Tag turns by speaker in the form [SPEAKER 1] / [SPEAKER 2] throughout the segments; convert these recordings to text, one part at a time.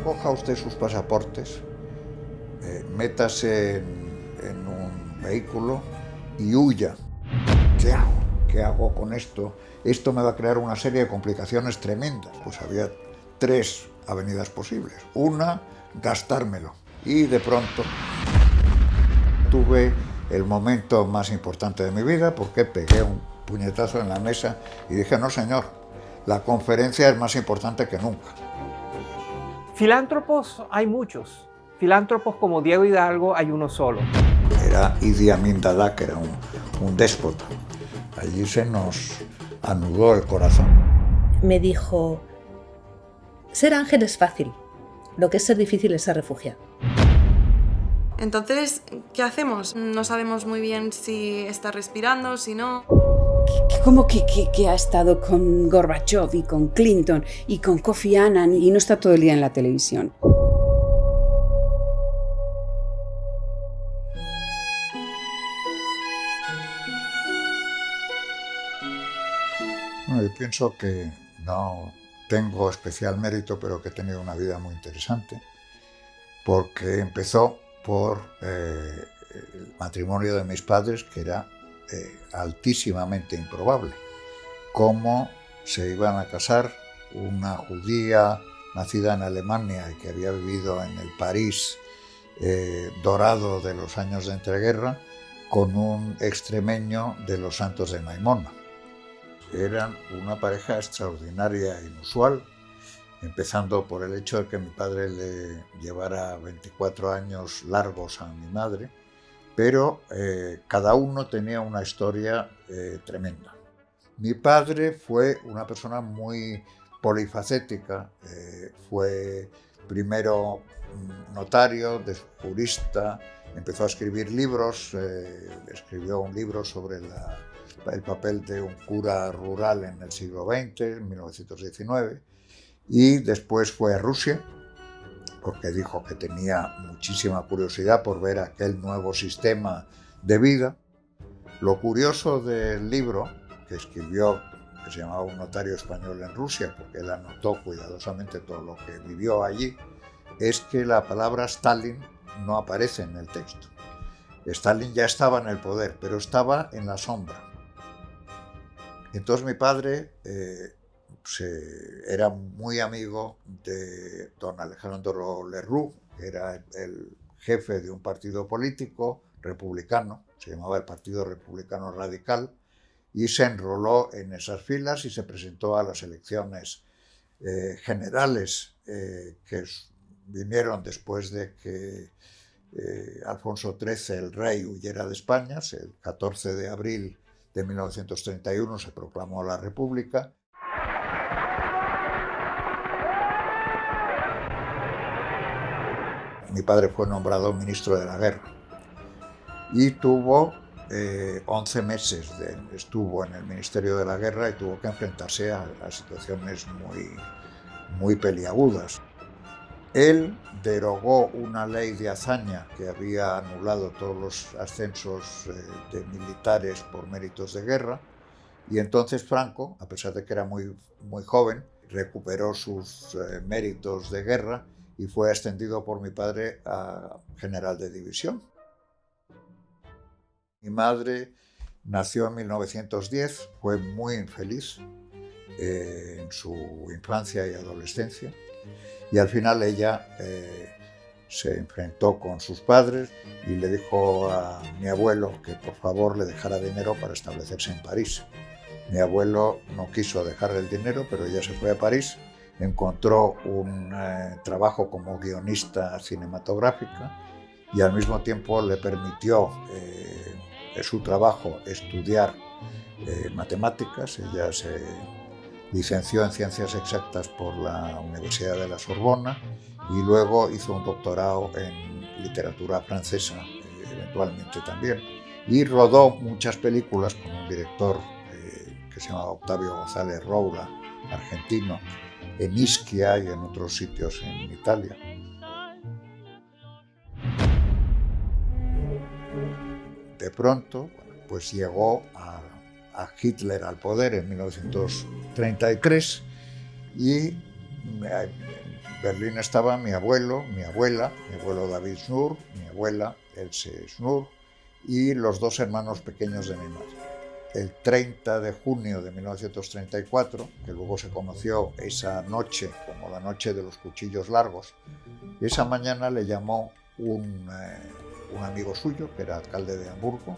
[SPEAKER 1] Coja usted sus pasaportes, métase en un vehículo y huya. ¿Qué hago? ¿Qué hago con esto? Esto me va a crear una serie de complicaciones tremendas. Pues había 3 avenidas posibles. Una, gastármelo. Y de pronto tuve el momento más importante de mi vida porque pegué un puñetazo en la mesa y dije, no señor, la conferencia es más importante que nunca.
[SPEAKER 2] Filántropos hay muchos. Filántropos como Diego Hidalgo hay uno solo.
[SPEAKER 1] Era Idi Amin Dada, que era un déspota. Allí se nos anudó el corazón.
[SPEAKER 3] Me dijo, ser ángel es fácil, lo que es ser difícil es ser refugiado.
[SPEAKER 4] Entonces, ¿qué hacemos? No sabemos muy bien si está respirando, si no.
[SPEAKER 5] ¿Cómo que ha estado con Gorbachev y con Clinton y con Kofi Annan y no está todo el día en la televisión?
[SPEAKER 1] Bueno, yo pienso que no tengo especial mérito, pero que he tenido una vida muy interesante, porque empezó por el matrimonio de mis padres, que era altísimamente improbable. Cómo se iban a casar una judía nacida en Alemania y que había vivido en el París dorado de los años de entreguerra con un extremeño de los Santos de Maimona. Eran una pareja extraordinaria e inusual, empezando por el hecho de que mi padre le llevara 24 años largos a mi madre, pero cada uno tenía una historia tremenda. Mi padre fue una persona muy polifacética, fue primero notario, después jurista, empezó a escribir libros, escribió un libro sobre el papel de un cura rural en el siglo XX, en 1919, y después fue a Rusia, porque dijo que tenía muchísima curiosidad por ver aquel nuevo sistema de vida. Lo curioso del libro que escribió, que se llamaba Un notario español en Rusia, porque él anotó cuidadosamente todo lo que vivió allí, es que la palabra Stalin no aparece en el texto. Stalin ya estaba en el poder, pero estaba en la sombra. Entonces mi padre era muy amigo de don Alejandro Lerroux, que era el jefe de un partido político republicano, se llamaba el Partido Republicano Radical, y se enroló en esas filas y se presentó a las elecciones generales que vinieron después de que Alfonso XIII, el rey, huyera de España. El 14 de abril de 1931 se proclamó la República. Mi padre fue nombrado ministro de la Guerra y tuvo 11 meses, estuvo en el Ministerio de la Guerra y tuvo que enfrentarse a situaciones muy peliagudas. Él derogó una ley de hazaña que había anulado todos los ascensos de militares por méritos de guerra, y entonces Franco, a pesar de que era muy joven, recuperó sus méritos de guerra y fue ascendido por mi padre a general de división. Mi madre nació en 1910, fue muy infeliz en su infancia y adolescencia, y al final ella se enfrentó con sus padres y le dijo a mi abuelo que por favor le dejara dinero para establecerse en París. Mi abuelo no quiso dejarle el dinero, pero ella se fue a París, encontró un trabajo como guionista cinematográfica y al mismo tiempo le permitió su trabajo estudiar matemáticas. Ella se licenció en Ciencias Exactas por la Universidad de la Sorbona y luego hizo un doctorado en literatura francesa, eventualmente también, y rodó muchas películas con un director que se llamaba Octavio González Roura, argentino, en Ischia y en otros sitios en Italia. De pronto, pues llegó a Hitler al poder en 1933 y en Berlín estaba mi abuelo, mi abuela, mi abuelo David Schnur, mi abuela Else Schnur y los dos hermanos pequeños de mi madre. El 30 de junio de 1934, que luego se conoció esa noche como la noche de los cuchillos largos, esa mañana le llamó un amigo suyo, que era alcalde de Hamburgo,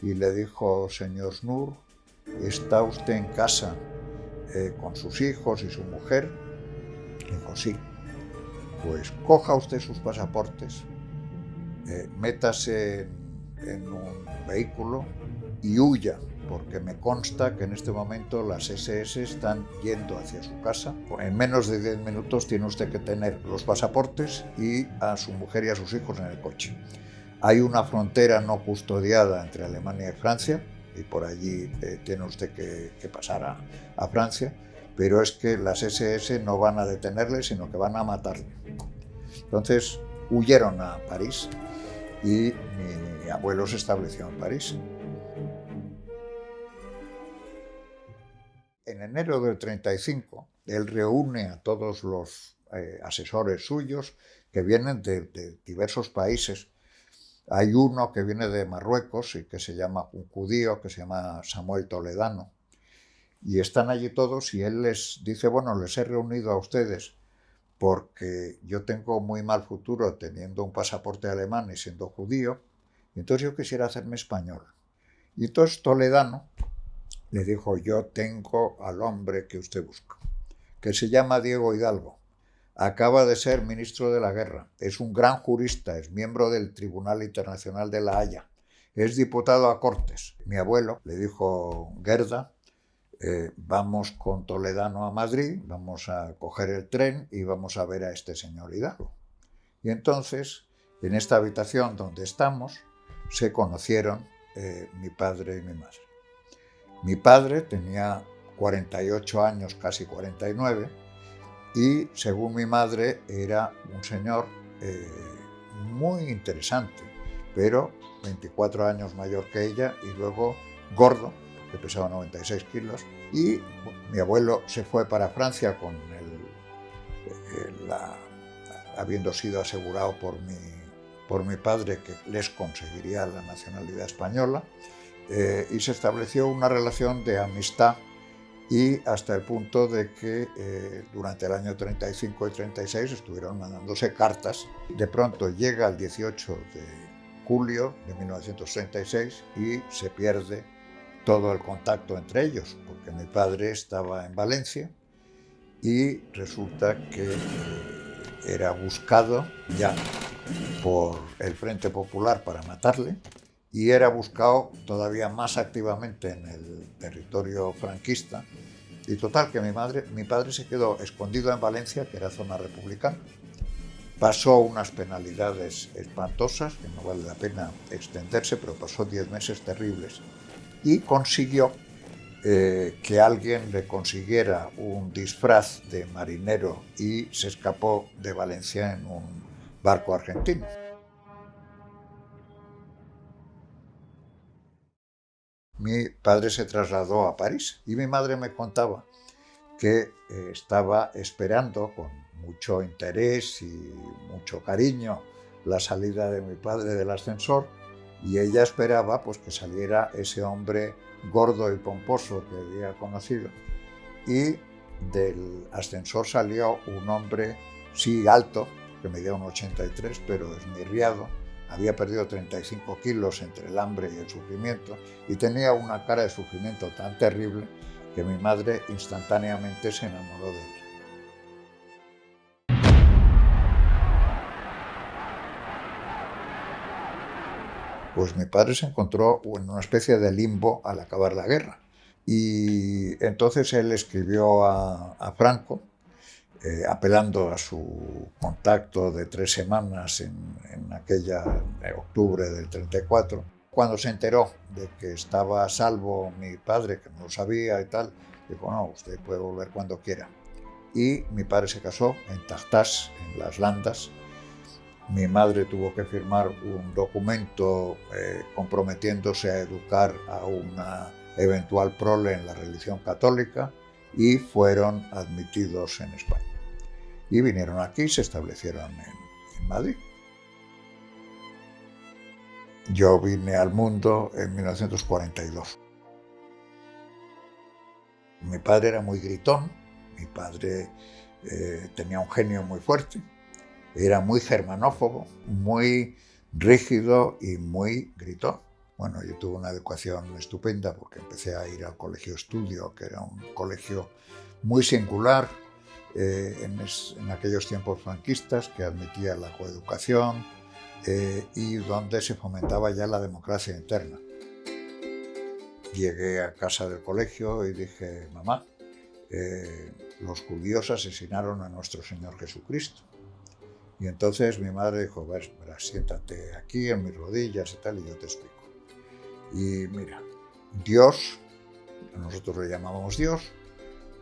[SPEAKER 1] y le dijo: señor Schnur, ¿está usted en casa con sus hijos y su mujer? Dijo: sí. Pues coja usted sus pasaportes, métase en un vehículo y huya, porque me consta que en este momento las SS están yendo hacia su casa. En menos de 10 minutos tiene usted que tener los pasaportes y a su mujer y a sus hijos en el coche. Hay una frontera no custodiada entre Alemania y Francia, y por allí tiene usted que pasar a Francia, pero es que las SS no van a detenerle, sino que van a matarle. Entonces huyeron a París y mi abuelo se estableció en París. En enero del 35, él reúne a todos los asesores suyos que vienen de diversos países. Hay uno que viene de Marruecos y que se llama un judío, que se llama Samuel Toledano. Y están allí todos y él les dice: bueno, les he reunido a ustedes porque yo tengo muy mal futuro teniendo un pasaporte alemán y siendo judío, y entonces yo quisiera hacerme español. Y entonces Toledano le dijo: yo tengo al hombre que usted busca, que se llama Diego Hidalgo. Acaba de ser ministro de la Guerra, es un gran jurista, es miembro del Tribunal Internacional de La Haya, es diputado a Cortes. Mi abuelo le dijo: Gerda, vamos con Toledano a Madrid, vamos a coger el tren y vamos a ver a este señor Hidalgo. Y entonces, en esta habitación donde estamos, se conocieron mi padre y mi madre. Mi padre tenía 48 años, casi 49, y según mi madre era un señor muy interesante, pero 24 años mayor que ella y luego gordo, que pesaba 96 kilos, y mi abuelo se fue para Francia con habiendo sido asegurado por mi padre que les conseguiría la nacionalidad española, y se estableció una relación de amistad y hasta el punto de que durante el año 35 y 36 estuvieron mandándose cartas. De pronto llega el 18 de julio de 1936 y se pierde todo el contacto entre ellos, porque mi padre estaba en Valencia y resulta que era buscado ya por el Frente Popular para matarle y era buscado todavía más activamente en el territorio franquista. Y total, que mi padre se quedó escondido en Valencia, que era zona republicana. Pasó unas penalidades espantosas, que no vale la pena extenderse, pero pasó 10 meses terribles. Y consiguió que alguien le consiguiera un disfraz de marinero y se escapó de Valencia en un barco argentino. Mi padre se trasladó a París y mi madre me contaba que estaba esperando con mucho interés y mucho cariño la salida de mi padre del ascensor, y ella esperaba pues que saliera ese hombre gordo y pomposo que había conocido, y del ascensor salió un hombre, sí alto, que medía un 83, pero esmirriado, había perdido 35 kilos entre el hambre y el sufrimiento y tenía una cara de sufrimiento tan terrible que mi madre instantáneamente se enamoró de él. Pues mi padre se encontró en una especie de limbo al acabar la guerra. Y entonces él escribió a Franco, apelando a su contacto de 3 semanas en aquella octubre del 34. Cuando se enteró de que estaba a salvo mi padre, que no lo sabía y tal, dijo: no, usted puede volver cuando quiera. Y mi padre se casó en Tartàs, en las Landas, Mi madre tuvo que firmar un documento comprometiéndose a educar a una eventual prole en la religión católica y fueron admitidos en España. Y vinieron aquí y se establecieron en Madrid. Yo vine al mundo en 1942. Mi padre era muy gritón, mi padre tenía un genio muy fuerte, era muy germanófobo, muy rígido y muy gritón. Bueno, yo tuve una educación estupenda porque empecé a ir al colegio estudio, que era un colegio muy singular en aquellos tiempos franquistas, que admitía la coeducación y donde se fomentaba ya la democracia interna. Llegué a casa del colegio y dije, mamá, los judíos asesinaron a nuestro Señor Jesucristo. Y entonces mi madre dijo, verás, siéntate aquí en mis rodillas y tal, y yo te explico. Y mira, Dios, nosotros le llamamos Dios,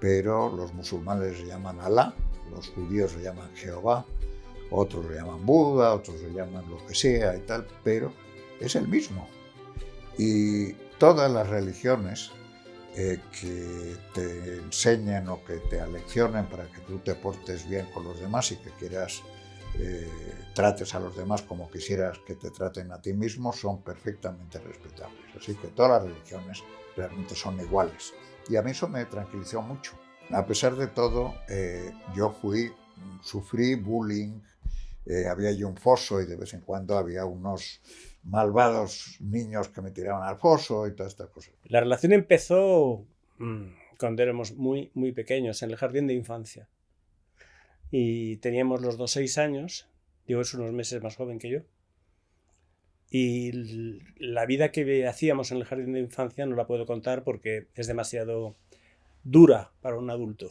[SPEAKER 1] pero los musulmanes le llaman Alá, los judíos le llaman Jehová, otros le llaman Buda, otros le llaman lo que sea y tal, pero es el mismo. Y todas las religiones que te enseñen o que te aleccionen para que tú te portes bien con los demás y que quieras trates a los demás como quisieras que te traten a ti mismo, son perfectamente respetables. Así que todas las religiones realmente son iguales. Y a mí eso me tranquilizó mucho. A pesar de todo, yo sufrí bullying, había allí un foso y de vez en cuando había unos malvados niños que me tiraban al foso y todas estas cosas.
[SPEAKER 6] La relación empezó cuando éramos muy, muy pequeños, en el jardín de infancia. Y teníamos los dos 6 años, Diego es unos meses más joven que yo, y la vida que hacíamos en el jardín de infancia no la puedo contar porque es demasiado dura para un adulto.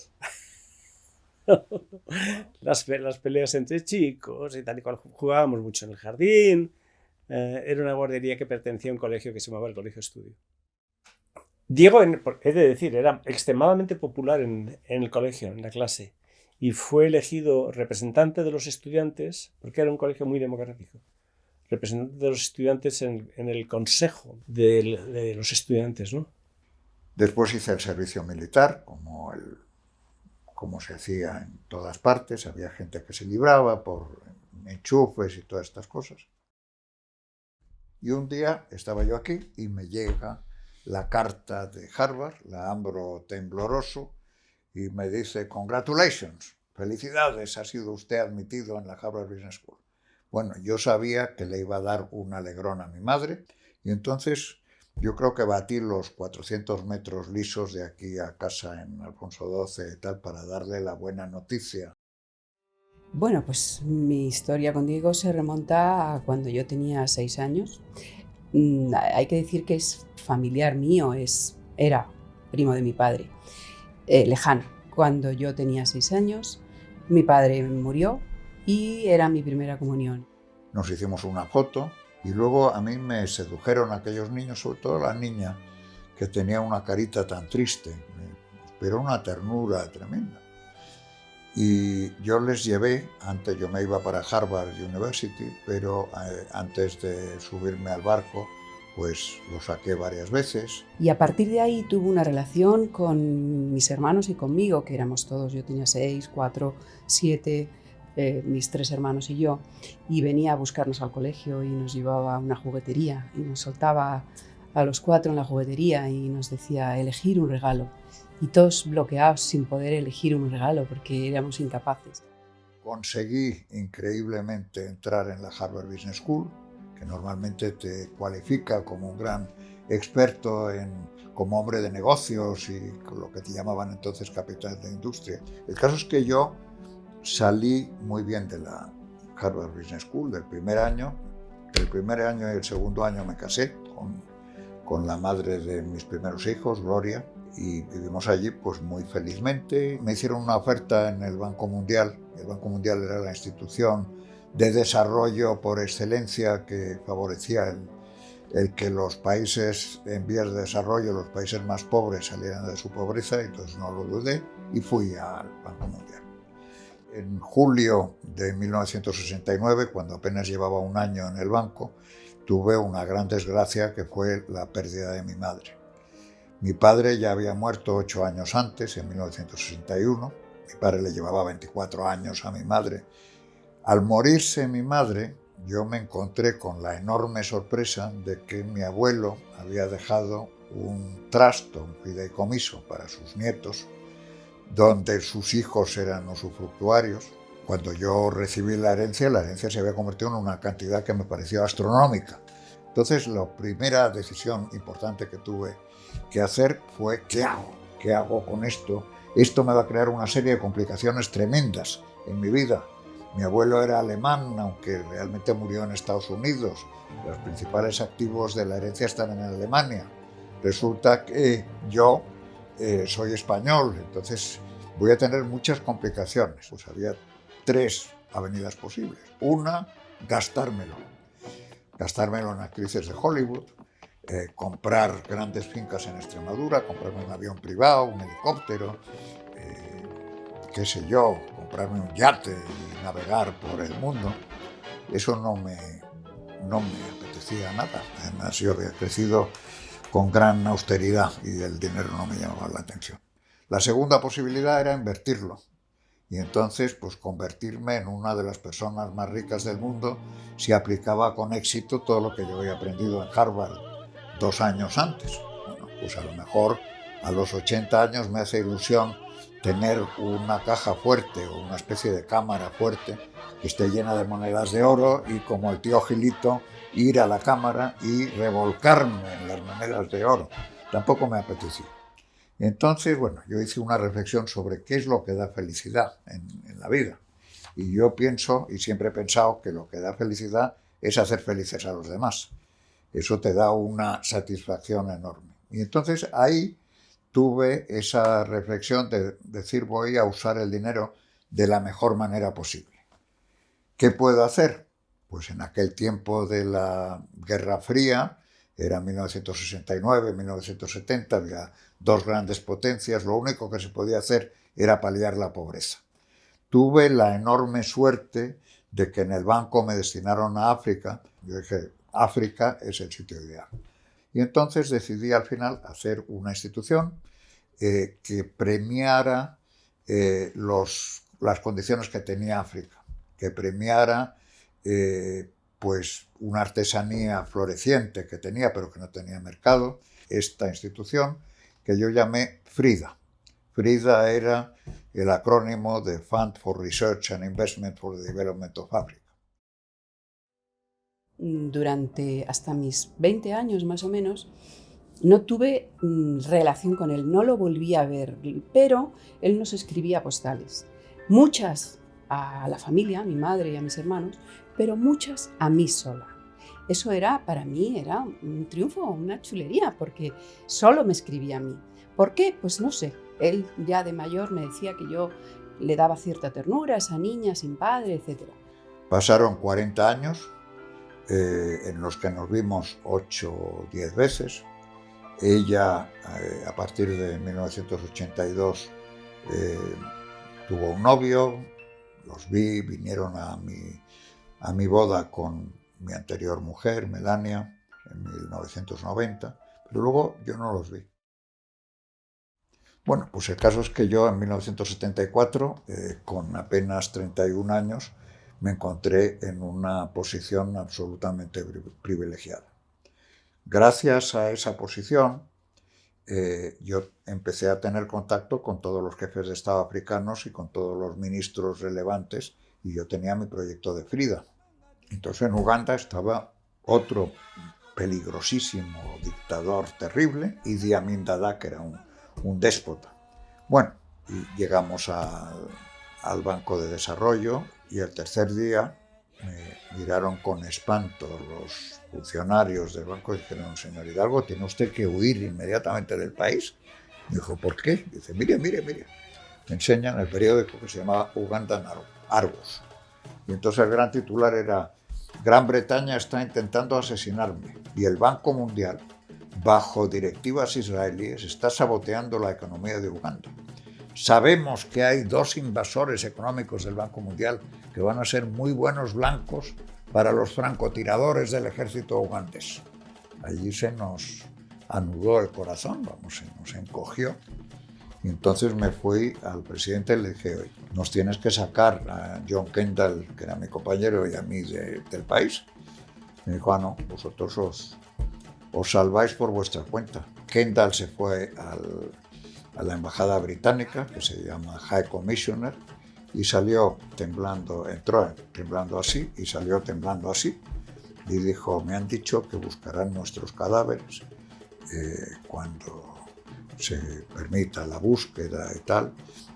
[SPEAKER 6] Las peleas entre chicos y tal y cual, jugábamos mucho en el jardín, era una guardería que pertenecía a un colegio que se llamaba el Colegio Estudio. Diego, he de decir, era extremadamente popular en el colegio, en la clase. Y fue elegido representante de los estudiantes, porque era un colegio muy democrático, representante de los estudiantes en el consejo de los estudiantes, ¿no?
[SPEAKER 1] Después hice el servicio militar, como se hacía en todas partes. Había gente que se libraba por enchufes y todas estas cosas. Y un día estaba yo aquí y me llega la carta de Harvard, la abro tembloroso, y me dice, congratulations, felicidades, ha sido usted admitido en la Harvard Business School. Bueno, yo sabía que le iba a dar un alegrón a mi madre y entonces yo creo que batí los 400 metros lisos de aquí a casa en Alfonso XII y tal para darle la buena noticia.
[SPEAKER 5] Bueno, pues mi historia con Diego se remonta a cuando yo tenía 6 años. Hay que decir que es familiar mío, era primo de mi padre. Lejano. Cuando yo tenía 6 años, mi padre murió y era mi primera comunión.
[SPEAKER 1] Nos hicimos una foto y luego a mí me sedujeron aquellos niños, sobre todo la niña, que tenía una carita tan triste, pero una ternura tremenda. Y yo les llevé, antes yo me iba para Harvard University, pero antes de subirme al barco, pues lo saqué varias veces.
[SPEAKER 5] Y a partir de ahí tuve una relación con mis hermanos y conmigo, que éramos todos, yo tenía 6, 4, 7, mis 3 hermanos y yo, y venía a buscarnos al colegio y nos llevaba a una juguetería y nos soltaba a los 4 en la juguetería y nos decía elegir un regalo. Y todos bloqueados sin poder elegir un regalo porque éramos incapaces.
[SPEAKER 1] Conseguí increíblemente entrar en la Harvard Business School, que normalmente te cualifica como un gran experto como hombre de negocios y con lo que te llamaban entonces capitán de industria. El caso es que yo salí muy bien de la Harvard Business School del primer año. El primer año y el segundo año me casé con la madre de mis primeros hijos, Gloria, y vivimos allí pues muy felizmente. Me hicieron una oferta en el Banco Mundial. El Banco Mundial era la institución de desarrollo por excelencia que favorecía el que los países en vías de desarrollo, los países más pobres, salieran de su pobreza, y entonces no lo dudé y fui al Banco Mundial. En julio de 1969, cuando apenas llevaba un año en el banco, tuve una gran desgracia que fue la pérdida de mi madre. Mi padre ya había muerto 8 años antes, en 1961. Mi padre le llevaba 24 años a mi madre. Al morirse mi madre, yo me encontré con la enorme sorpresa de que mi abuelo había dejado un trasto, un fideicomiso para sus nietos, donde sus hijos eran usufructuarios. Cuando yo recibí la herencia se había convertido en una cantidad que me pareció astronómica. Entonces, la primera decisión importante que tuve que hacer fue ¿qué hago? ¿Qué hago con esto? Esto me va a crear una serie de complicaciones tremendas en mi vida. Mi abuelo era alemán, aunque realmente murió en Estados Unidos. Los principales activos de la herencia están en Alemania. Resulta que yo soy español, entonces voy a tener muchas complicaciones. Pues había 3 avenidas posibles. Una, gastármelo en actrices de Hollywood, comprar grandes fincas en Extremadura, comprarme un avión privado, un helicóptero, qué sé yo, comprarme un yate y navegar por el mundo. Eso no me apetecía nada. Además, yo había crecido con gran austeridad y el dinero no me llamaba la atención. La segunda posibilidad era invertirlo. Y entonces, pues convertirme en una de las personas más ricas del mundo si aplicaba con éxito todo lo que yo había aprendido en Harvard 2 años antes. Bueno, pues a lo mejor a los 80 años me hace ilusión tener una caja fuerte o una especie de cámara fuerte que esté llena de monedas de oro y, como el tío Gilito, ir a la cámara y revolcarme en las monedas de oro. Tampoco me apetecía. Entonces, bueno, yo hice una reflexión sobre qué es lo que da felicidad en la vida. Y yo pienso, y siempre he pensado, que lo que da felicidad es hacer felices a los demás. Eso te da una satisfacción enorme. Y entonces ahí tuve esa reflexión de decir, voy a usar el dinero de la mejor manera posible. ¿Qué puedo hacer? Pues en aquel tiempo de la Guerra Fría, era 1969, 1970, había 2 grandes potencias, lo único que se podía hacer era paliar la pobreza. Tuve la enorme suerte de que en el banco me destinaron a África. Yo dije, África es el sitio ideal. Y entonces decidí al final hacer una institución que premiara las condiciones que tenía África, que premiara pues una artesanía floreciente que tenía, pero que no tenía mercado. Esta institución que yo llamé FRIDA. FRIDA era el acrónimo de Fund for Research and Investment for the Development of Africa.
[SPEAKER 5] Durante hasta mis 20 años más o menos, no tuve relación con él, no lo volví a ver, pero él nos escribía postales. Muchas a la familia, a mi madre y a mis hermanos, pero muchas a mí sola. Eso para mí era un triunfo, una chulería, porque solo me escribía a mí. ¿Por qué? Pues no sé. Él ya de mayor me decía que yo le daba cierta ternura a esa niña sin padre, etc.
[SPEAKER 1] Pasaron 40 años en los que nos vimos 8 o 10 veces. Ella, a partir de 1982, tuvo un novio, los vi, vinieron a mi boda con mi anterior mujer, Melania, en 1990, pero luego yo no los vi. Bueno, pues el caso es que yo en 1974, con apenas 31 años, me encontré en una posición absolutamente privilegiada. Gracias a esa posición, yo empecé a tener contacto con todos los jefes de Estado africanos y con todos los ministros relevantes, y yo tenía mi proyecto de FRIDA. Entonces en Uganda estaba otro peligrosísimo dictador terrible, Idi Amin Dada, que era un déspota. Bueno, y llegamos al Banco de Desarrollo, y el tercer día me miraron con espanto los funcionarios del banco y dijeron: señor Hidalgo, tiene usted que huir inmediatamente del país. Me dijo: ¿por qué? Dice: mire. Me enseñan el periódico que se llamaba Ugandan Argus. Y entonces el gran titular era: Gran Bretaña está intentando asesinarme y el Banco Mundial, bajo directivas israelíes, está saboteando la economía de Uganda. sabemos que hay 2 invasores económicos del Banco Mundial que van a ser muy buenos blancos para los francotiradores del ejército ugandés. Allí se nos anudó el corazón, vamos, se nos encogió. Y entonces me fui al presidente y le dije, oye, nos tienes que sacar a John Kendall, que era mi compañero, y a mí del país. Me dijo, no, vosotros os salváis por vuestra cuenta. Kendall se fue a la embajada británica, que se llama High Commissioner, y salió temblando, entró temblando así y salió temblando así. Y dijo, me han dicho que buscarán nuestros cadáveres cuando se permita la búsqueda y tal,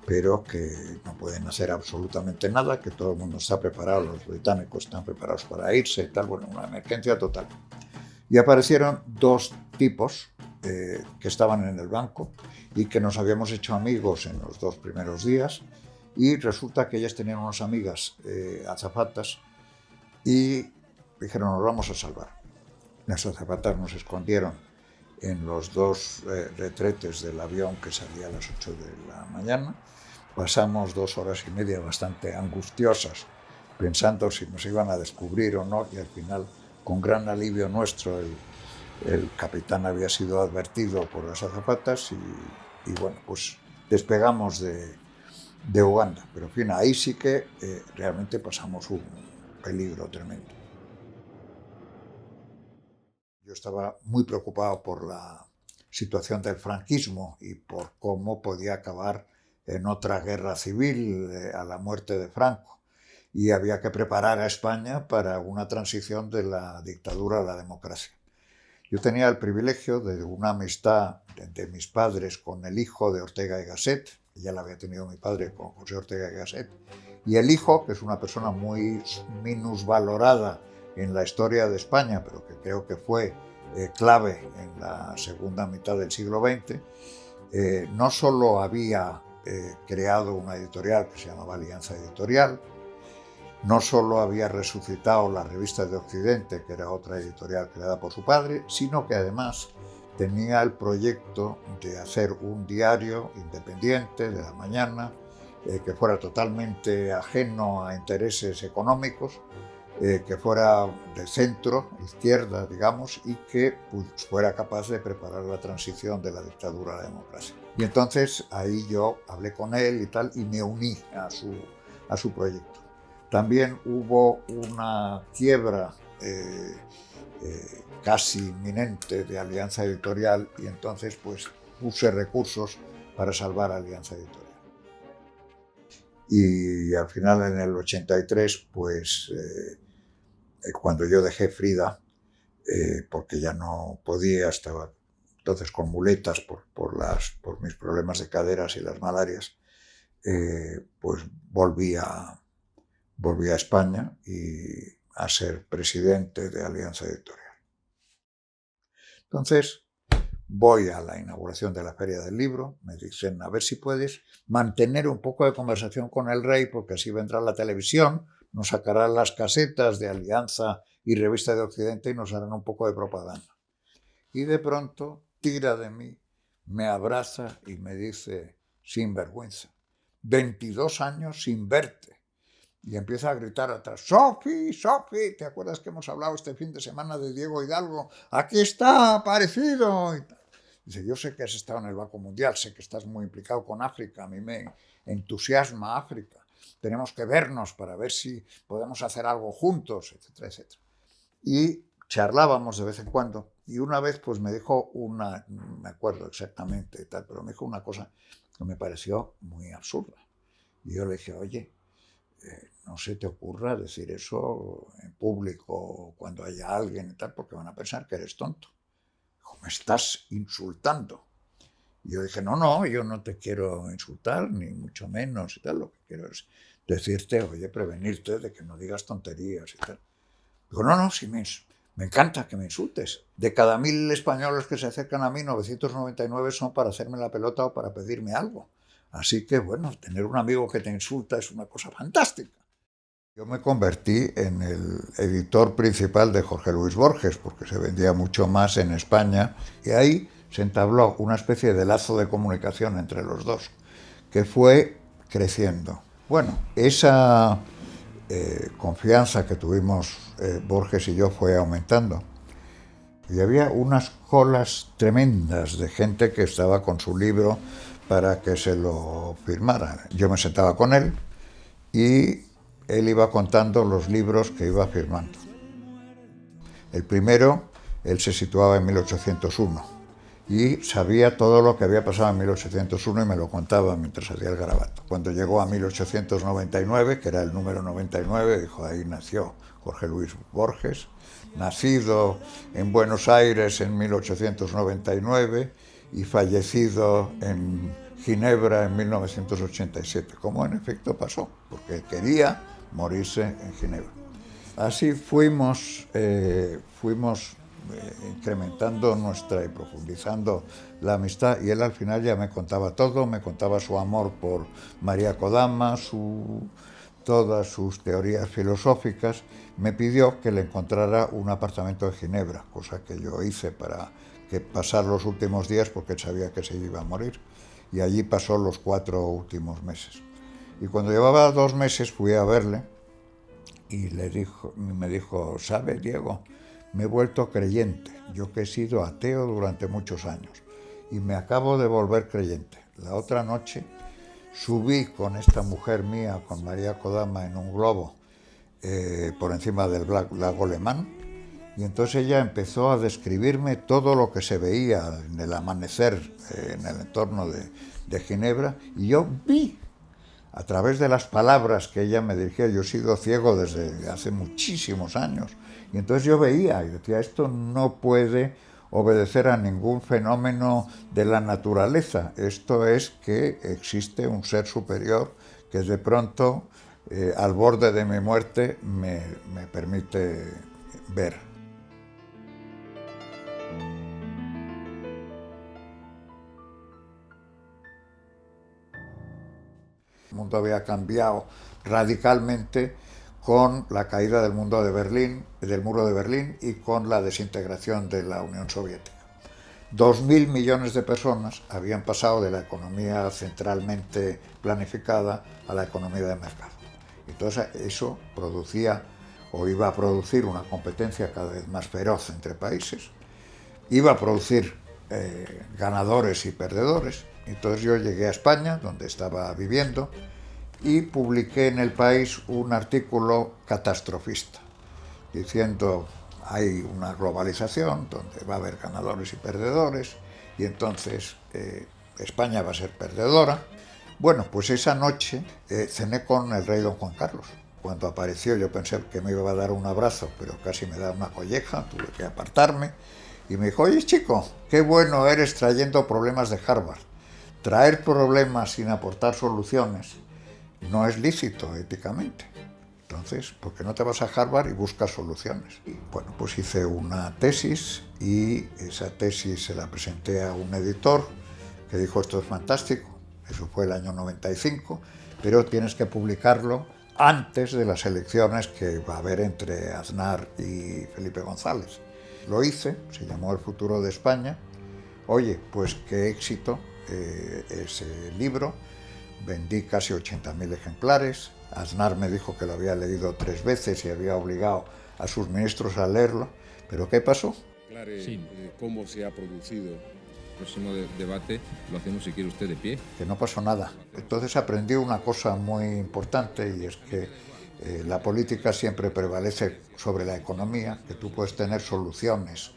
[SPEAKER 1] pero que no pueden hacer absolutamente nada, que todo el mundo está preparado, los británicos están preparados para irse y tal, bueno, una emergencia total. Y aparecieron 2 tipos que estaban en el banco y que nos habíamos hecho amigos en los 2 primeros días, y resulta que ellas tenían unas amigas azafatas y dijeron, nos vamos a salvar. Las azafatas nos escondieron en los 2 retretes del avión que salía a las 8 de la mañana. Pasamos 2 horas y media bastante angustiosas, pensando si nos iban a descubrir o no, y al final, con gran alivio nuestro, el capitán había sido advertido por las azafatas y bueno, pues despegamos de Uganda. Pero en fin, ahí sí que realmente pasamos un peligro tremendo. Yo estaba muy preocupado por la situación del franquismo y por cómo podía acabar en otra guerra civil a la muerte de Franco. Y había que preparar a España para una transición de la dictadura a la democracia. Yo tenía el privilegio de una amistad de mis padres con el hijo de Ortega y Gasset, ya la había tenido mi padre con José Ortega y Gasset, y el hijo, que es una persona muy minusvalorada en la historia de España, pero que creo que fue clave en la segunda mitad del siglo XX, no solo había creado una editorial que se llamaba Alianza Editorial, no solo había resucitado la Revista de Occidente, que era otra editorial creada por su padre, sino que además tenía el proyecto de hacer un diario independiente de la mañana, que fuera totalmente ajeno a intereses económicos, que fuera de centro, izquierda, digamos, y que pues, fuera capaz de preparar la transición de la dictadura a la democracia. Y entonces ahí yo hablé con él y tal, y me uní a su proyecto. También hubo una quiebra casi inminente de Alianza Editorial, y entonces pues puse recursos para salvar a Alianza Editorial. Y al final, en el 83, pues cuando yo dejé Frida, porque ya no podía, estaba entonces con muletas por mis problemas de caderas y las malarias, pues volví a España y a ser presidente de Alianza Editorial. Entonces voy a la inauguración de la Feria del Libro, me dicen, a ver si puedes mantener un poco de conversación con el rey, porque así vendrá la televisión, nos sacarán las casetas de Alianza y Revista de Occidente y nos harán un poco de propaganda. Y de pronto tira de mí, me abraza y me dice, sin vergüenza, 22 años sin verte. Y empieza a gritar atrás, Sofi, Sofi, ¿te acuerdas que hemos hablado este fin de semana de Diego Hidalgo? Aquí está, aparecido. Y dice, yo sé que has estado en el Banco Mundial, sé que estás muy implicado con África, a mí me entusiasma África. Tenemos que vernos para ver si podemos hacer algo juntos, etcétera, etcétera. Y charlábamos de vez en cuando. Y una vez pues me dijo no me acuerdo exactamente, tal, pero me dijo una cosa que me pareció muy absurda. Y yo le dije, oye, no se te ocurra decir eso en público cuando haya alguien y tal, porque van a pensar que eres tonto. Dijo, me estás insultando. Y yo dije, no, yo no te quiero insultar, ni mucho menos y tal, lo que quiero es decirte, oye, prevenirte de que no digas tonterías y tal. Digo, no, sí, me encanta que me insultes. De cada 1000 españoles que se acercan a mí, 999 son para hacerme la pelota o para pedirme algo. Así que, bueno, tener un amigo que te insulta es una cosa fantástica. Yo me convertí en el editor principal de Jorge Luis Borges, porque se vendía mucho más en España, y ahí se entabló una especie de lazo de comunicación entre los dos, que fue creciendo. Bueno, esa confianza que tuvimos Borges y yo fue aumentando. Y había unas colas tremendas de gente que estaba con su libro para que se lo firmara. Yo me sentaba con él y él iba contando los libros que iba firmando. El primero, él se situaba en 1801 y sabía todo lo que había pasado en 1801 y me lo contaba mientras hacía el garabato. Cuando llegó a 1899, que era el número 99, dijo, ahí nació Jorge Luis Borges, nacido en Buenos Aires en 1899 y fallecido en Ginebra en 1987, como en efecto pasó, porque quería morirse en Ginebra. Así fuimos incrementando nuestra y profundizando la amistad, y él al final ya me contaba todo, me contaba su amor por María Kodama, todas sus teorías filosóficas. Me pidió que le encontrara un apartamento en Ginebra, cosa que yo hice para pasar los últimos días, porque él sabía que se iba a morir, y allí pasó los 4 últimos meses. Y cuando llevaba 2 meses fui a verle y me dijo, ¿sabe, Diego? Me he vuelto creyente, yo que he sido ateo durante muchos años y me acabo de volver creyente. La otra noche subí con esta mujer mía, con María Kodama, en un globo por encima del lago Le Mans, y entonces ella empezó a describirme todo lo que se veía en el amanecer en el entorno de Ginebra, y yo vi a través de las palabras que ella me dirigía. Yo he sido ciego desde hace muchísimos años, y entonces yo veía y decía, esto no puede obedecer a ningún fenómeno de la naturaleza, esto es que existe un ser superior que de pronto, al borde de mi muerte, me permite ver. El mundo había cambiado radicalmente con la caída del muro de Berlín y con la desintegración de la Unión Soviética. 2.000 millones de personas habían pasado de la economía centralmente planificada a la economía de mercado. Entonces eso producía o iba a producir una competencia cada vez más feroz entre países, iba a producir ganadores y perdedores. Entonces yo llegué a España, donde estaba viviendo, y publiqué en El País un artículo catastrofista, diciendo, hay una globalización donde va a haber ganadores y perdedores, y entonces España va a ser perdedora. Bueno, pues esa noche cené con el rey don Juan Carlos. Cuando apareció yo pensé que me iba a dar un abrazo, pero casi me da una colleja, tuve que apartarme, y me dijo, oye chico, qué bueno eres trayendo problemas de Harvard. Traer problemas sin aportar soluciones no es lícito éticamente. Entonces, ¿por qué no te vas a Harvard y buscas soluciones? Y bueno, pues hice una tesis, y esa tesis se la presenté a un editor que dijo, esto es fantástico. Eso fue el año 95, pero tienes que publicarlo antes de las elecciones que va a haber entre Aznar y Felipe González. Lo hice, se llamó El futuro de España. Oye, pues qué éxito ese libro. Vendí casi 80.000 ejemplares. Aznar me dijo que lo había leído 3 veces y había obligado a sus ministros a leerlo. ¿Pero qué pasó?
[SPEAKER 7] Sí. ¿Cómo se ha producido? El próximo debate lo hacemos, si quiere usted, de pie.
[SPEAKER 1] Que no pasó nada. Entonces aprendí una cosa muy importante, y es que la política siempre prevalece sobre la economía, que tú puedes tener soluciones,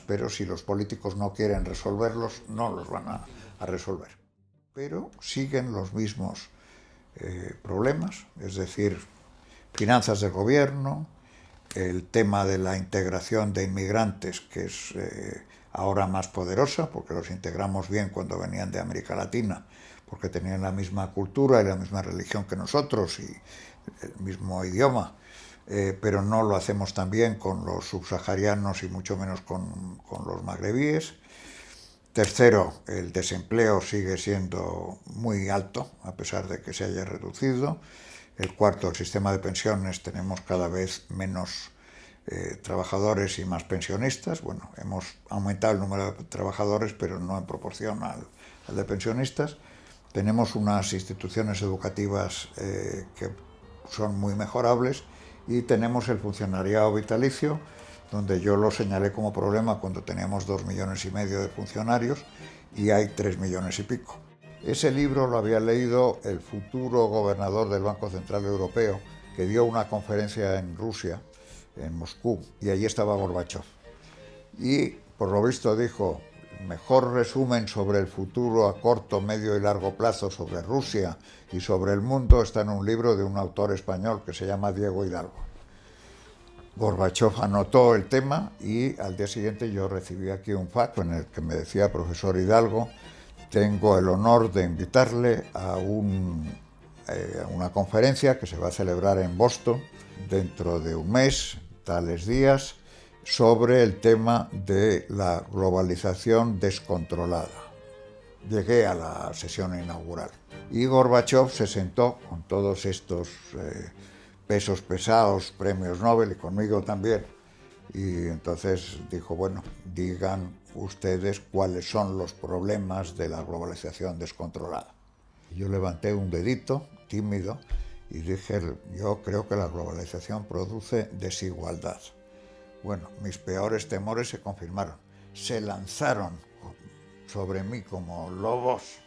[SPEAKER 1] pero si los políticos no quieren resolverlos, no los van a resolver. Pero siguen los mismos problemas, es decir, finanzas del gobierno, el tema de la integración de inmigrantes, que es ahora más poderosa, porque los integramos bien cuando venían de América Latina, porque tenían la misma cultura y la misma religión que nosotros y el mismo idioma, pero no lo hacemos tan bien con los subsaharianos y mucho menos con los magrebíes. Tercero, el desempleo sigue siendo muy alto, a pesar de que se haya reducido. El cuarto, el sistema de pensiones, tenemos cada vez menos trabajadores y más pensionistas. Bueno, hemos aumentado el número de trabajadores, pero no en proporción al de pensionistas. tenemos unas instituciones educativas que son muy mejorables y tenemos el funcionariado vitalicio, donde yo lo señalé como problema cuando teníamos 2,5 millones de funcionarios y hay 3 millones y pico. Ese libro lo había leído el futuro gobernador del Banco Central Europeo, que dio una conferencia en Rusia, en Moscú, y allí estaba Gorbachov. Y por lo visto dijo: mejor resumen sobre el futuro a corto, medio y largo plazo sobre Rusia y sobre el mundo está en un libro de un autor español que se llama Diego Hidalgo. Gorbachov anotó el tema y al día siguiente yo recibí aquí un fax en el que me decía: profesor Hidalgo, tengo el honor de invitarle a una conferencia que se va a celebrar en Boston dentro de un mes, tales días, sobre el tema de la globalización descontrolada. Llegué a la sesión inaugural y Gorbachov se sentó con todos estos pesos pesados, premios Nobel, y conmigo también, y entonces dijo: bueno, digan ustedes cuáles son los problemas de la globalización descontrolada. Yo levanté un dedito tímido y dije: yo creo que la globalización produce desigualdad. Bueno, mis peores temores se confirmaron. Se lanzaron sobre mí como lobos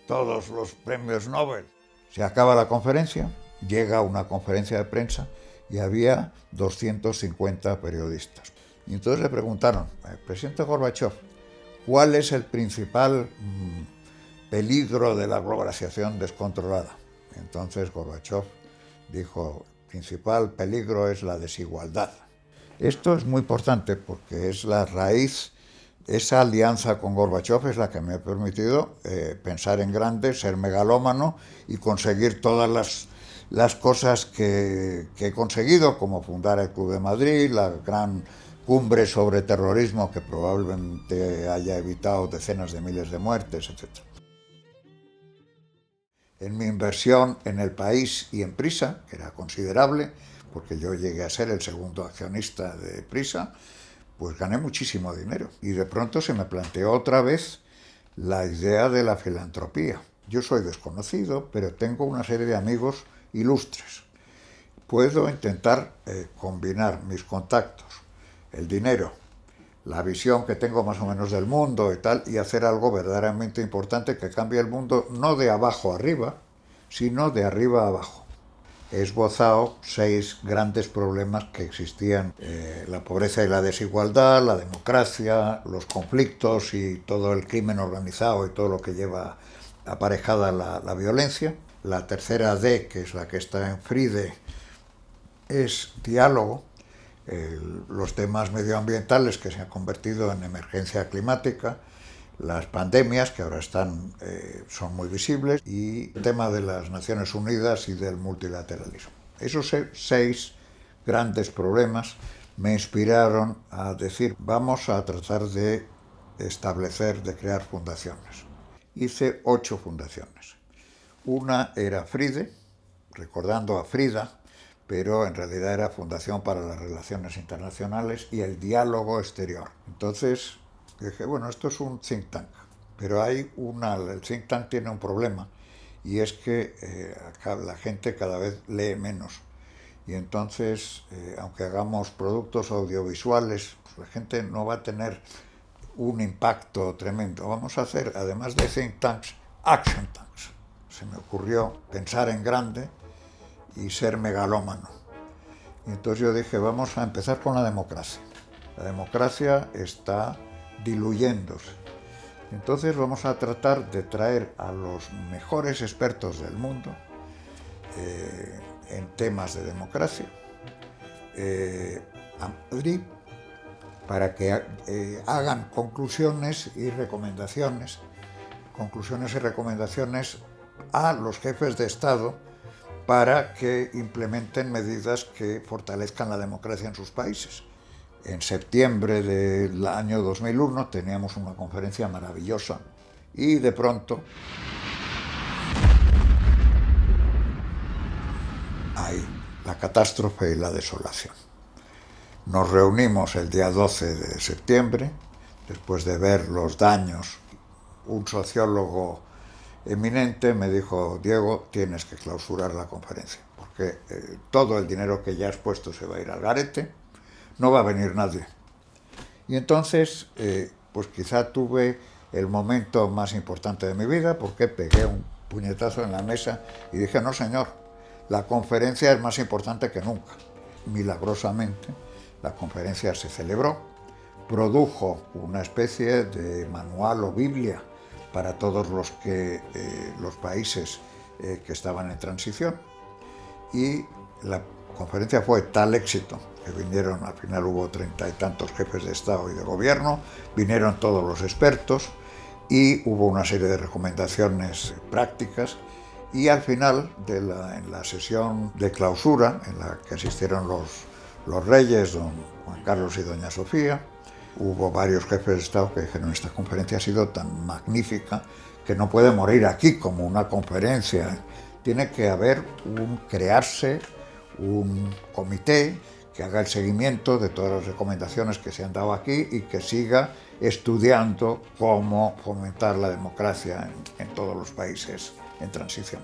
[SPEAKER 1] todos los premios Nobel. Se acaba la conferencia, llega una conferencia de prensa y había 250 periodistas. Y entonces le preguntaron: presidente Gorbachov, ¿cuál es el principal peligro de la globalización descontrolada? Entonces Gorbachov dijo: el principal peligro es la desigualdad. Esto es muy importante porque es la raíz, esa alianza con Gorbachov es la que me ha permitido pensar en grande, ser megalómano y conseguir todas las cosas que he conseguido, como fundar el Club de Madrid, la gran cumbre sobre terrorismo que probablemente haya evitado decenas de miles de muertes, etc. En mi inversión en el país y en Prisa, que era considerable, porque yo llegué a ser el segundo accionista de Prisa, pues gané muchísimo dinero. Y de pronto se me planteó otra vez la idea de la filantropía. Yo soy desconocido, pero tengo una serie de amigos ilustres. Puedo intentar combinar mis contactos, el dinero, la visión que tengo más o menos del mundo y tal, y hacer algo verdaderamente importante que cambie el mundo, no de abajo a arriba, sino de arriba a abajo. He esbozado 6 grandes problemas que existían: la pobreza y la desigualdad, la democracia, los conflictos y todo el crimen organizado y todo lo que lleva aparejada la violencia. La tercera D, que es la que está en FRIDE, es diálogo. Los temas medioambientales que se han convertido en emergencia climática, las pandemias que ahora son muy visibles, y el tema de las Naciones Unidas y del multilateralismo. Esos 6 grandes problemas me inspiraron a decir: vamos a tratar de crear fundaciones. Hice 8 fundaciones. Una era FRIDE, recordando a Frida, pero en realidad era Fundación para las Relaciones Internacionales y el Diálogo Exterior. Entonces dije: bueno, esto es un think tank, pero el think tank tiene un problema, y es que la gente cada vez lee menos. Y entonces, aunque hagamos productos audiovisuales, pues la gente no va a tener un impacto tremendo. Vamos a hacer, además de think tanks, action tanks. Se me ocurrió pensar en grande y ser megalómano. Y entonces yo dije: vamos a empezar con la democracia. La democracia está diluyéndose. Entonces vamos a tratar de traer a los mejores expertos del mundo en temas de democracia a Madrid para que hagan conclusiones y recomendaciones a los jefes de Estado para que implementen medidas que fortalezcan la democracia en sus países. En septiembre del año 2001 teníamos una conferencia maravillosa y de pronto hay la catástrofe y la desolación. Nos reunimos el día 12 de septiembre, después de ver los daños. Un sociólogo eminente me dijo: Diego, tienes que clausurar la conferencia, porque todo el dinero que ya has puesto se va a ir al garete, no va a venir nadie. Y entonces, pues quizá tuve el momento más importante de mi vida, porque pegué un puñetazo en la mesa y dije: no señor, la conferencia es más importante que nunca. Milagrosamente, la conferencia se celebró, produjo una especie de manual o Biblia para todos los países que estaban en transición, y la conferencia fue tal éxito que vinieron, al final hubo 30 y tantos jefes de Estado y de Gobierno, vinieron todos los expertos y hubo una serie de recomendaciones prácticas, y al final, en la sesión de clausura, en la que asistieron los reyes, don Juan Carlos y doña Sofía, hubo varios jefes de Estado que dijeron: esta conferencia ha sido tan magnífica que no puede morir aquí como una conferencia. Tiene que crearse un comité que haga el seguimiento de todas las recomendaciones que se han dado aquí y que siga estudiando cómo fomentar la democracia en todos los países en transición.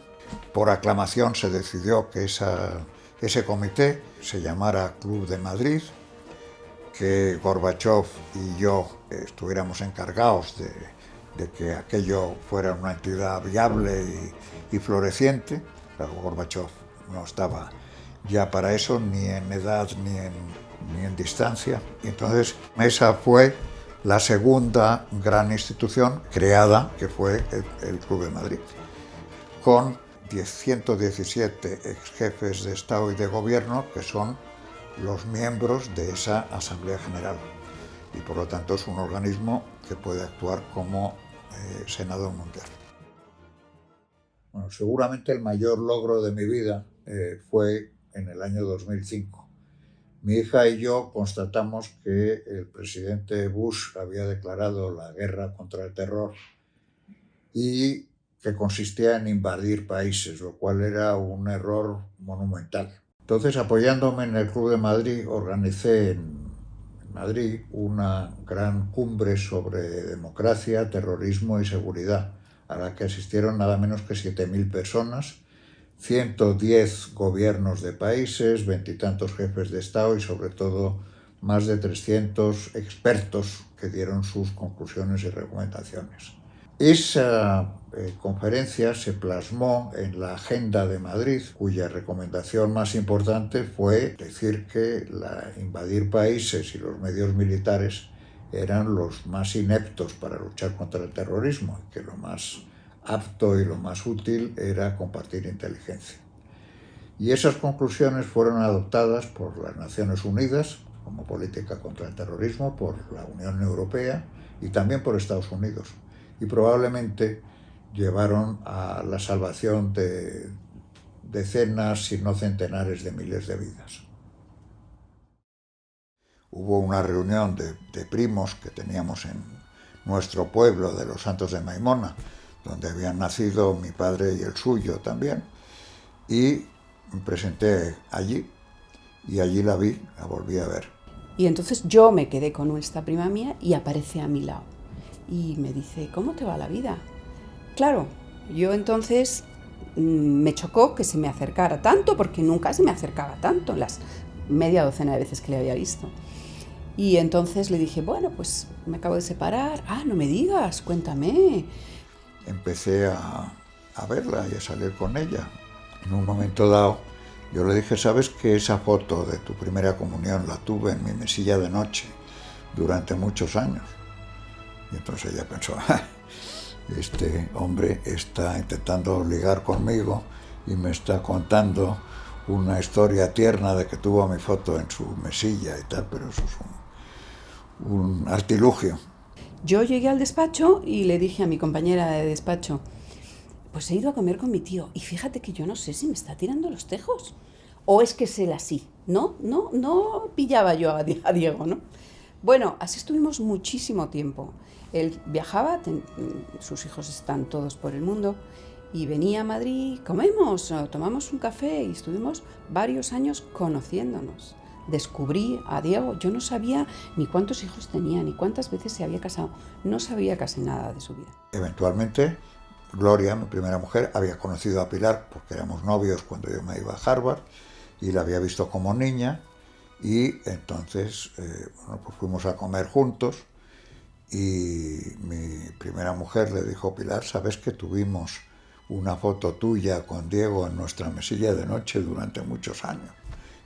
[SPEAKER 1] Por aclamación se decidió que ese comité se llamara Club de Madrid, que Gorbachov y yo estuviéramos encargados de que aquello fuera una entidad viable y floreciente. Claro, Gorbachov no estaba ya para eso, ni en edad ni en distancia. Y entonces esa fue la segunda gran institución creada, que fue el Club de Madrid, con 117 ex jefes de Estado y de Gobierno que son los miembros de esa Asamblea General, y por lo tanto es un organismo que puede actuar como Senado Mundial. Bueno, seguramente el mayor logro de mi vida fue en el año 2005. Mi hija y yo constatamos que el presidente Bush había declarado la guerra contra el terror, y que consistía en invadir países, lo cual era un error monumental. Entonces, apoyándome en el Club de Madrid, organicé en Madrid una gran cumbre sobre democracia, terrorismo y seguridad, a la que asistieron nada menos que 7.000 personas, 110 gobiernos de países, 20 y tantos jefes de Estado y sobre todo más de 300 expertos que dieron sus conclusiones y recomendaciones. Esa conferencia se plasmó en la Agenda de Madrid, cuya recomendación más importante fue decir que invadir países y los medios militares eran los más ineptos para luchar contra el terrorismo, y que lo más apto y lo más útil era compartir inteligencia. Y esas conclusiones fueron adoptadas por las Naciones Unidas como política contra el terrorismo, por la Unión Europea y también por Estados Unidos, y probablemente llevaron a la salvación de decenas, si no centenares de miles de vidas. Hubo una reunión de primos que teníamos en nuestro pueblo de los Santos de Maimona, donde habían nacido mi padre y el suyo también, y me presenté allí, y allí la volví a ver.
[SPEAKER 5] Y entonces yo me quedé con esta prima mía y aparece a mi lado. Y me dice: ¿cómo te va la vida? Claro, yo entonces me chocó que se me acercara tanto, porque nunca se me acercaba tanto, las media docena de veces que le había visto. Y entonces le dije: bueno, pues me acabo de separar. Ah, no me digas, cuéntame.
[SPEAKER 1] Empecé a verla y a salir con ella. En un momento dado, yo le dije: ¿sabes que esa foto de tu primera comunión la tuve en mi mesilla de noche durante muchos años? Y entonces ella pensó: este hombre está intentando ligar conmigo y me está contando una historia tierna de que tuvo mi foto en su mesilla y tal, pero eso es un artilugio.
[SPEAKER 5] Yo llegué al despacho y le dije a mi compañera de despacho: pues he ido a comer con mi tío y fíjate que yo no sé si me está tirando los tejos o es que es él así. No pillaba yo a Diego, ¿no? Bueno, así estuvimos muchísimo tiempo. Él viajaba, sus hijos están todos por el mundo, y venía a Madrid, comemos, tomamos un café, y estuvimos varios años conociéndonos. Descubrí a Diego, yo no sabía ni cuántos hijos tenía, ni cuántas veces se había casado, no sabía casi nada de su vida.
[SPEAKER 1] Eventualmente Gloria, mi primera mujer, había conocido a Pilar porque éramos novios cuando yo me iba a Harvard y la había visto como niña, y entonces bueno, pues fuimos a comer juntos y mi primera mujer le dijo: Pilar, ¿sabes que tuvimos una foto tuya con Diego en nuestra mesilla de noche durante muchos años?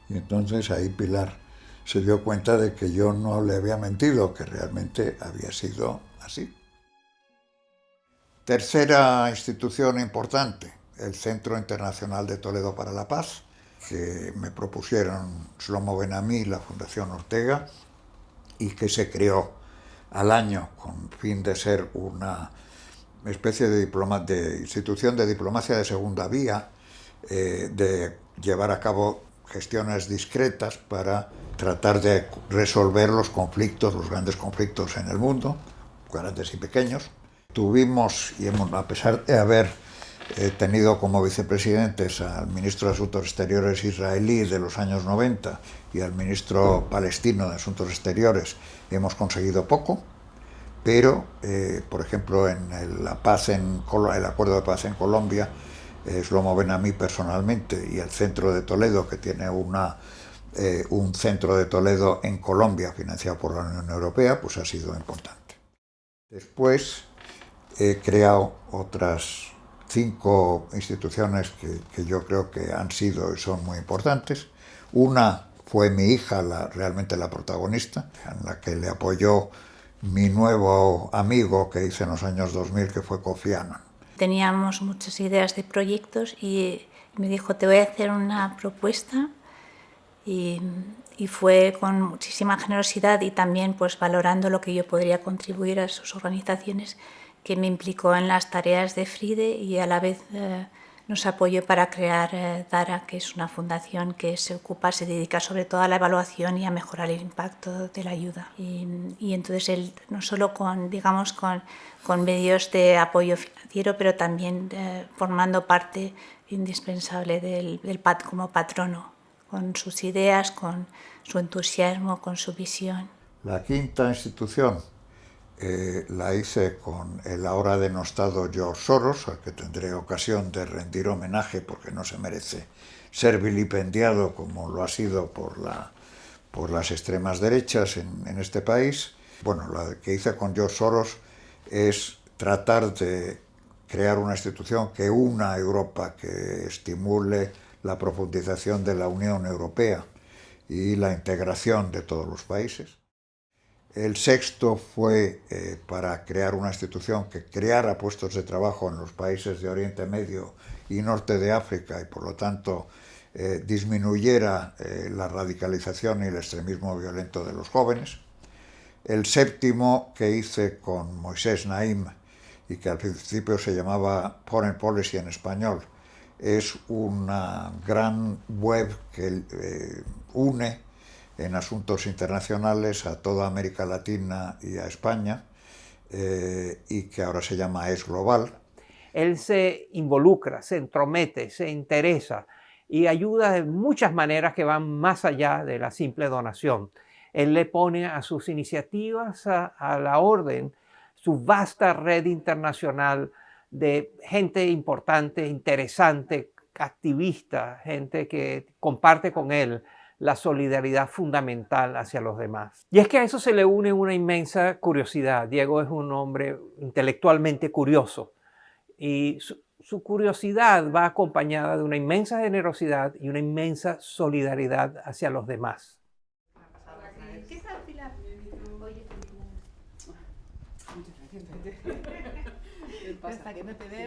[SPEAKER 1] Y entonces ahí Pilar se dio cuenta de que yo no le había mentido, que realmente había sido así. Tercera institución importante, el Centro Internacional de Toledo para la Paz, que me propusieron Shlomo Ben-Ami y la Fundación Ortega, y que se creó al año con fin de ser una especie de institución de diplomacia de segunda vía, de llevar a cabo gestiones discretas para tratar de resolver los conflictos, los grandes conflictos en el mundo, grandes y pequeños. Tuvimos, y a pesar de haber tenido como vicepresidentes al ministro de Asuntos Exteriores israelí de los años 90 y al ministro palestino de Asuntos Exteriores, hemos conseguido poco, pero, por ejemplo, en el acuerdo de paz en Colombia, Shlomo Ben-Ami personalmente y el Centro de Toledo, que tiene un centro de Toledo en Colombia financiado por la Unión Europea, pues ha sido importante. Después he creado otras 5 instituciones que yo creo que han sido y son muy importantes. Una fue mi hija realmente la protagonista, en la que le apoyó mi nuevo amigo que hice en los años 2000, que fue Kofi Annan.
[SPEAKER 8] Teníamos muchas ideas de proyectos y me dijo: te voy a hacer una propuesta, y fue con muchísima generosidad y también pues valorando lo que yo podría contribuir a sus organizaciones, que me implicó en las tareas de FRIDE y a la vez nos apoyó para crear DARA, que es una fundación que se dedica sobre todo a la evaluación y a mejorar el impacto de la ayuda. Y entonces él, no solo con medios de apoyo financiero, pero también formando parte indispensable como patrono, con sus ideas, con su entusiasmo, con su visión.
[SPEAKER 1] La quinta institución la hice con el ahora denostado George Soros, al que tendré ocasión de rendir homenaje porque no se merece ser vilipendiado como lo ha sido por las extremas derechas en este país. Bueno, la que hice con George Soros es tratar de crear una institución que una a Europa, que estimule la profundización de la Unión Europea y la integración de todos los países. El sexto fue para crear una institución que creara puestos de trabajo en los países de Oriente Medio y Norte de África y por lo tanto disminuyera la radicalización y el extremismo violento de los jóvenes. El séptimo, que hice con Moisés Naim y que al principio se llamaba Foreign Policy en español, es una gran web que une en asuntos internacionales a toda América Latina y a España, y que ahora se llama Es Global.
[SPEAKER 2] Él se involucra, se entromete, se interesa y ayuda de muchas maneras que van más allá de la simple donación. Él le pone a sus iniciativas a la orden su vasta red internacional de gente importante, interesante, activista, gente que comparte con él la solidaridad fundamental hacia los demás. Y es que a eso se le une una inmensa curiosidad. Diego es un hombre intelectualmente curioso y su curiosidad va acompañada de una inmensa generosidad y una inmensa solidaridad hacia los demás.
[SPEAKER 3] ¿Qué tal, Pilar? Oye,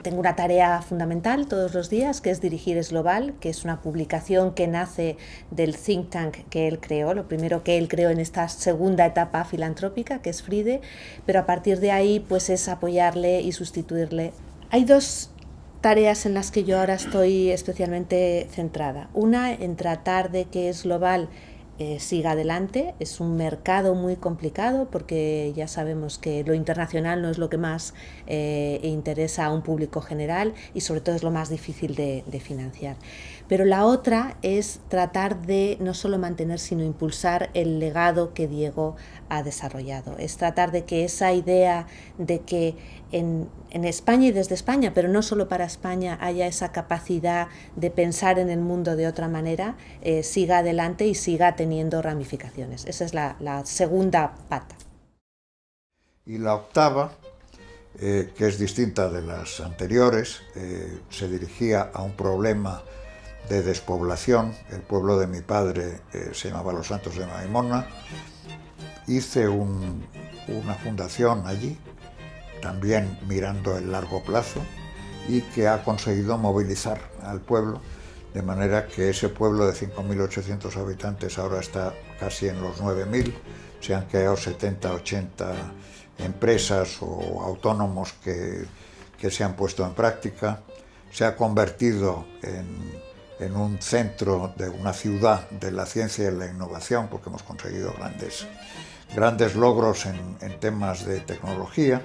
[SPEAKER 3] tengo una tarea fundamental todos los días, que es dirigir Es Global, que es una publicación que nace del think tank que él creó, lo primero que él creó en esta segunda etapa filantrópica, que es FRIDE, pero a partir de ahí pues es apoyarle y sustituirle. Hay 2 tareas en las que yo ahora estoy especialmente centrada. Una, en tratar de que Es Global siga adelante. Es un mercado muy complicado porque ya sabemos que lo internacional no es lo que más interesa a un público general y sobre todo es lo más difícil de financiar. Pero la otra es tratar de no solo mantener sino impulsar el legado que Diego ha desarrollado. Es tratar de que esa idea de que en España y desde España, pero no solo para España, haya esa capacidad de pensar en el mundo de otra manera, siga adelante y siga teniendo ramificaciones. Esa es la segunda pata.
[SPEAKER 1] Y la octava, que es distinta de las anteriores, se dirigía a un problema de despoblación. El pueblo de mi padre se llamaba Los Santos de Maimona. Hice una fundación allí, también mirando el largo plazo, y que ha conseguido movilizar al pueblo, de manera que ese pueblo de 5.800 habitantes ahora está casi en los 9.000, se han creado 70, 80 empresas o autónomos que se han puesto en práctica, se ha convertido en un centro de una ciudad de la ciencia y la innovación, porque hemos conseguido grandes logros en temas de tecnología,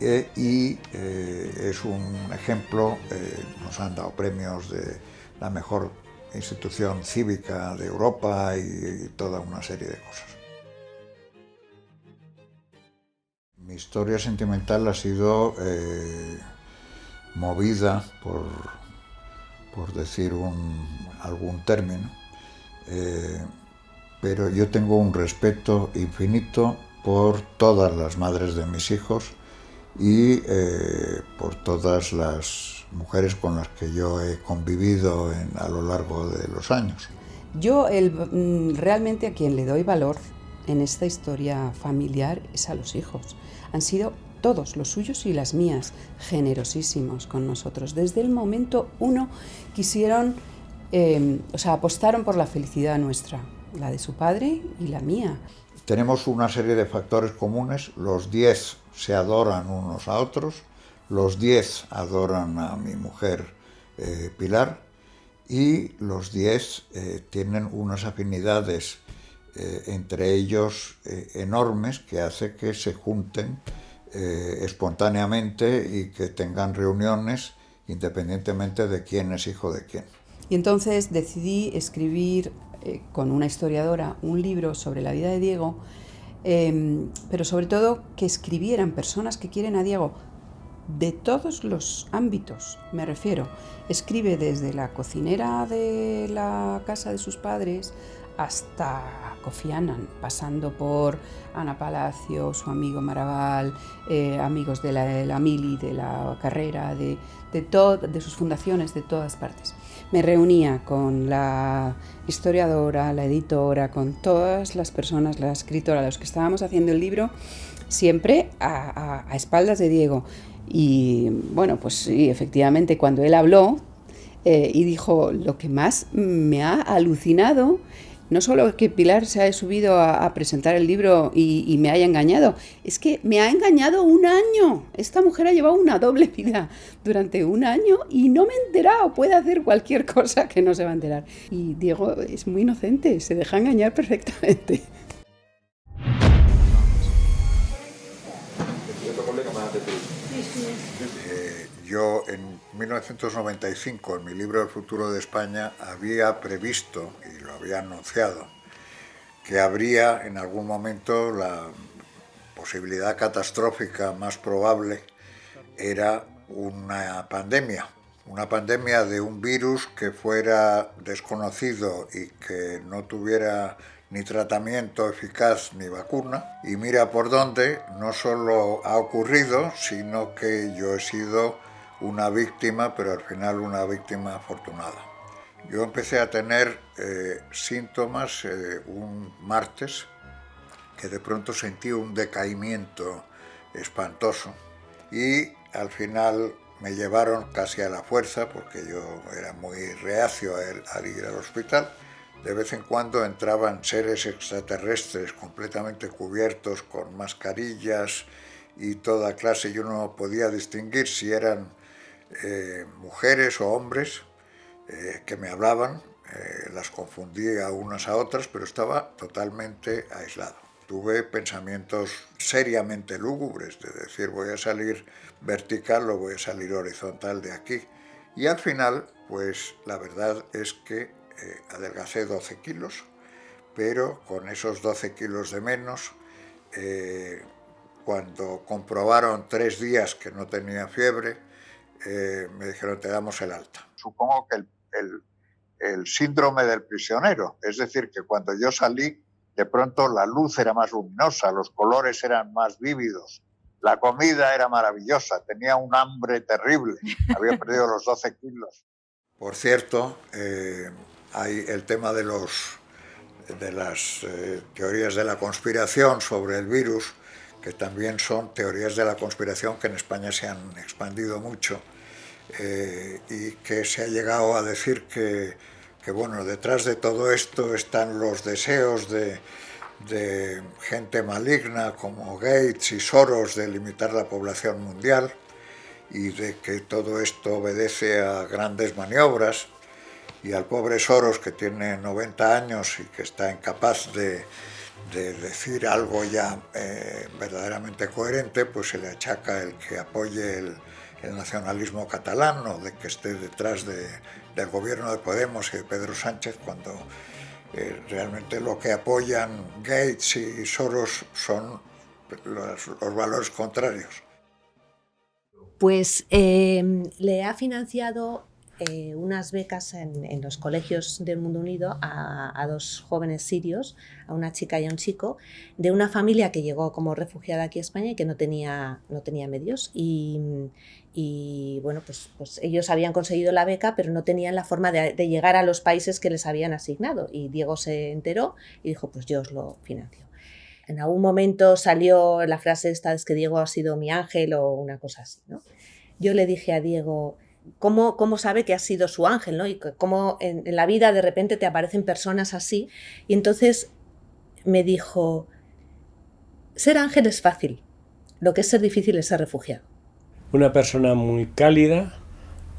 [SPEAKER 1] y es un ejemplo. Nos han dado premios de la mejor institución cívica de Europa y toda una serie de cosas. Mi historia sentimental ha sido movida por decir algún término, pero yo tengo un respeto infinito por todas las madres de mis hijos y por todas las mujeres con las que yo he convivido a lo largo de los años.
[SPEAKER 5] Yo realmente a quien le doy valor en esta historia familiar es a los hijos. Han sido todos, los suyos y las mías, generosísimos con nosotros. Desde el momento uno quisieron, apostaron por la felicidad nuestra, la de su padre y la mía.
[SPEAKER 1] Tenemos una serie de factores comunes. Los 10 se adoran unos a otros, los 10 adoran a mi mujer Pilar, y los 10 tienen unas afinidades entre ellos enormes, que hace que se junten espontáneamente y que tengan reuniones independientemente de quién es hijo de quién.
[SPEAKER 5] Y entonces decidí escribir con una historiadora un libro sobre la vida de Diego, pero sobre todo que escribieran personas que quieren a Diego de todos los ámbitos. Me refiero, escribe desde la cocinera de la casa de sus padres hasta Kofi Annan, pasando por Ana Palacio, su amigo Maraval, amigos de la Mili, de la carrera, de sus fundaciones, de todas partes. Me reunía con la historiadora, la editora, con todas las personas, la escritora, los que estábamos haciendo el libro, siempre a espaldas de Diego. Y bueno, pues sí, efectivamente, cuando él habló y dijo, lo que más me ha alucinado, no solo que Pilar se haya subido a presentar el libro y me haya engañado, es que me ha engañado un año. Esta mujer ha llevado una doble vida durante un año y no me he enterado. Puede hacer cualquier cosa que no se va a enterar. Y Diego es muy inocente, se deja engañar perfectamente.
[SPEAKER 1] Yo en 1995, en mi libro El futuro de España, había previsto, y lo había anunciado, que habría en algún momento la posibilidad catastrófica más probable era una pandemia de un virus que fuera desconocido y que no tuviera ni tratamiento eficaz ni vacuna. Y mira por dónde, no solo ha ocurrido, sino que yo he sido una víctima, pero al final una víctima afortunada. Yo empecé a tener síntomas un martes, que de pronto sentí un decaimiento espantoso, y al final me llevaron casi a la fuerza, porque yo era muy reacio al ir al hospital. De vez en cuando entraban seres extraterrestres completamente cubiertos con mascarillas y toda clase. Yo no podía distinguir si eran mujeres o hombres que me hablaban. las confundía unas a otras, pero estaba totalmente aislado. Tuve pensamientos seriamente lúgubres, de decir voy a salir vertical o voy a salir horizontal de aquí. Y al final, pues la verdad es que adelgacé 12 kilos, pero con esos 12 kilos de menos, cuando comprobaron 3 días que no tenía fiebre, me dijeron te damos el alta. Supongo que el síndrome del prisionero, es decir, que cuando yo salí, de pronto la luz era más luminosa, los colores eran más vívidos, la comida era maravillosa, tenía un hambre terrible, había perdido los 12 kilos. Por cierto, hay el tema de las teorías de la conspiración sobre el virus, que también son teorías de la conspiración que en España se han expandido mucho, y que se ha llegado a decir que bueno, detrás de todo esto están los deseos de gente maligna como Gates y Soros de limitar la población mundial, y de que todo esto obedece a grandes maniobras, y al pobre Soros, que tiene 90 años y que está incapaz de decir algo ya verdaderamente coherente, pues se le achaca el que apoye el nacionalismo catalán o de que esté detrás del gobierno de Podemos y de Pedro Sánchez, cuando realmente lo que apoyan Gates y Soros son los valores contrarios.
[SPEAKER 3] Pues le ha financiado unas becas en los colegios del Mundo Unido a 2 jóvenes sirios, a una chica y a un chico, de una familia que llegó como refugiada aquí a España y que no tenía medios. Y bueno, pues ellos habían conseguido la beca, pero no tenían la forma de llegar a los países que les habían asignado. Y Diego se enteró y dijo, pues yo os lo financio. En algún momento salió la frase esta, es que Diego ha sido mi ángel o una cosa así, ¿no? Yo le dije a Diego, ¿cómo sabe que has sido su ángel, ¿no? Y cómo en la vida de repente te aparecen personas así. Y entonces me dijo, ser ángel es fácil, lo que es ser difícil es ser refugiado.
[SPEAKER 6] Una persona muy cálida,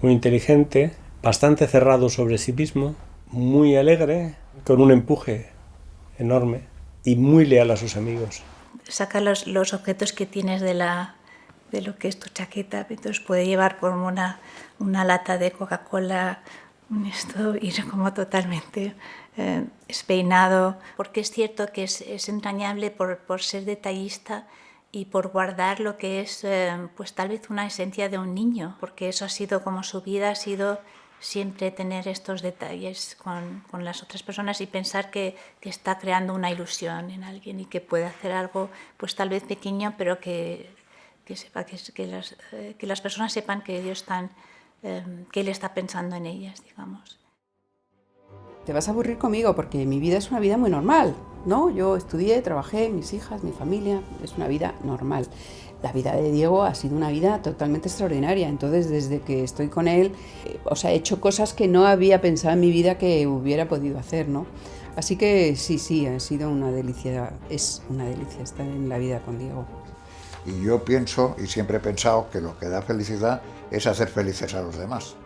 [SPEAKER 6] muy inteligente, bastante cerrado sobre sí mismo, muy alegre, con un empuje enorme y muy leal a sus amigos.
[SPEAKER 8] Saca los objetos que tienes de lo que es tu chaqueta, entonces puede llevar por una lata de Coca-Cola, ir como totalmente despeinado, porque es cierto que es entrañable por ser detallista y por guardar lo que es pues tal vez una esencia de un niño, porque eso ha sido como su vida, ha sido siempre tener estos detalles con las otras personas y pensar que está creando una ilusión en alguien y que puede hacer algo pues tal vez pequeño, pero que sepa que las personas sepan que ellos están, que él está pensando en ellas, digamos.
[SPEAKER 5] Te vas a aburrir conmigo porque mi vida es una vida muy normal, ¿no? Yo estudié, trabajé, mis hijas, mi familia, es una vida normal. La vida de Diego ha sido una vida totalmente extraordinaria, entonces desde que estoy con él, he hecho cosas que no había pensado en mi vida que hubiera podido hacer, ¿no? Así que sí, ha sido una delicia, es una delicia estar en la vida con Diego.
[SPEAKER 1] Y yo pienso, y siempre he pensado, que lo que da felicidad es hacer felices a los demás.